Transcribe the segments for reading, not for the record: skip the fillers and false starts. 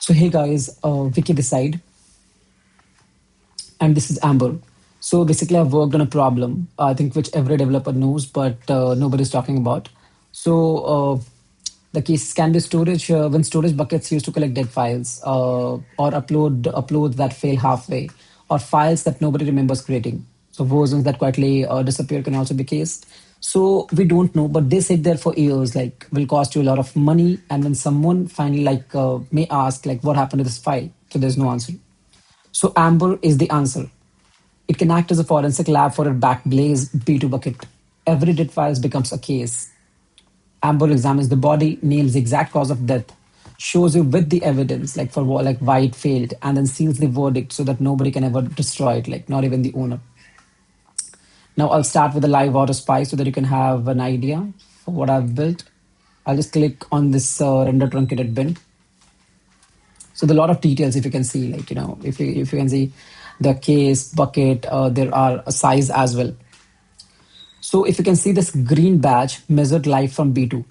So hey guys, Vicky this side, and this is Amber. So basically, I've worked on a problem, I think which every developer knows, but nobody's talking about. So the case can be storage when storage buckets used to collect dead files or uploads that fail halfway, or files that nobody remembers creating. So versions that quietly disappear can also be case. So we don't know, but they sit there for years, like will cost you a lot of money. And when someone finally may ask like what happened to this file, so there's no answer. So Amber is the answer. It can act as a forensic lab for a Backblaze B2 bucket. Every dead file becomes a case. Amber examines the body, nails the exact cause of death, shows you with the evidence, like like why it failed, and then seals the verdict so that nobody can ever destroy it, like not even the owner. Now I'll start with a live auto spy so that you can have an idea for what I've built. I'll just click on this render truncated bin. So there are a lot of details if you can see, like, if you can see the case, bucket, there are a size as well. So if you can see this green badge measured live from B2.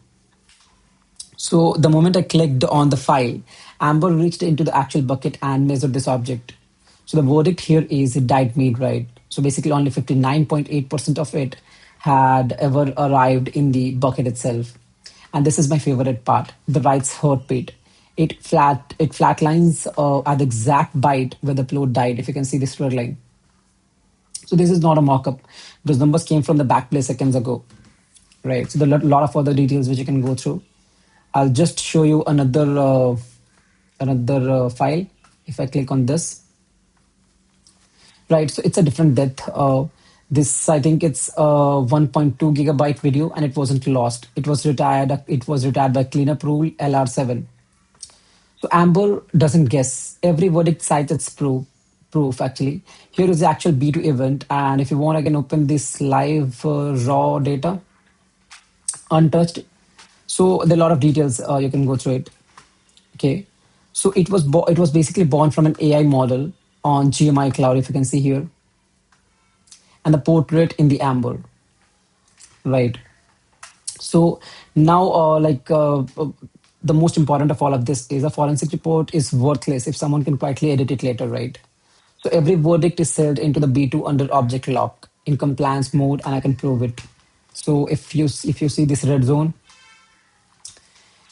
So the moment I clicked on the file, Amber reached into the actual bucket and measured this object. So the verdict here is it died mid-ride. So basically only 59.8% of it had ever arrived in the bucket itself. And this is my favorite part, the write's heartbeat. It flatlines at the exact byte where the plot died, if you can see this red line. So this is not a mock-up. Those numbers came from the Backblaze seconds ago, right? So there are a lot of other details which you can go through. I'll just show you another file. If I click on this, right? So it's a different depth. This, I think it's a 1.2 gigabyte video, and it wasn't lost. It was retired. It was retired by cleanup rule LR7. So Amber doesn't guess. Every verdict cites its proof actually. Here is the actual B2 event, and if you want, I can open this live raw data, untouched. So there are a lot of details. You can go through it. Okay. So it was basically born from an AI model on GMI Cloud, if you can see here, and the portrait in the Amber, right? So now, the most important of all of this is a forensic report is worthless if someone can quietly edit it later, right? So every verdict is sealed into the B2 under object lock in compliance mode, and I can prove it. So if you see this red zone,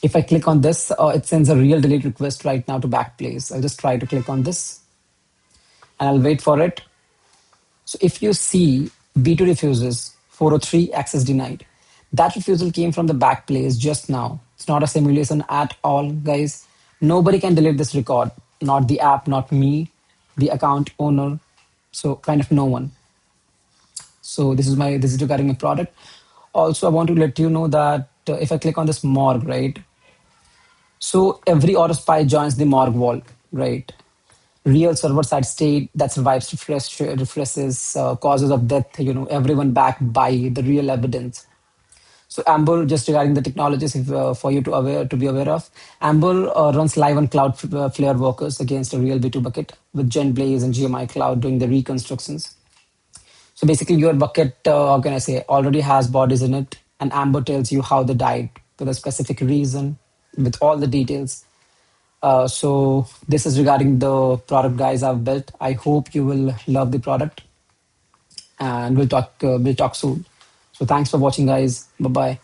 if I click on this, it sends a real delete request right now to Backblaze. I'll just try to click on this, and I'll wait for it. So if you see B2 refuses 403 access denied, that refusal came from the Backblaze just now. It's not a simulation at all, guys. Nobody can delete this record. Not the app, not me, the account owner. So kind of no one. So this is regarding my product. Also, I want to let you know that if I click on this morgue, right? So every auto spy joins the morgue wall, right? Real server-side state that survives refreshes causes of death. Everyone backed by the real evidence. So Amber, just regarding the technologies, for you to be aware of, Amber runs live on Cloudflare Workers against a real B2 bucket with Genblaze and GMI Cloud doing the reconstructions. So basically, your bucket, how can I say, already has bodies in it, and Amber tells you how they died with a specific reason, with all the details. So this is regarding the product, guys, I've built. I hope you will love the product, and we'll talk soon. So thanks for watching, guys. Bye bye.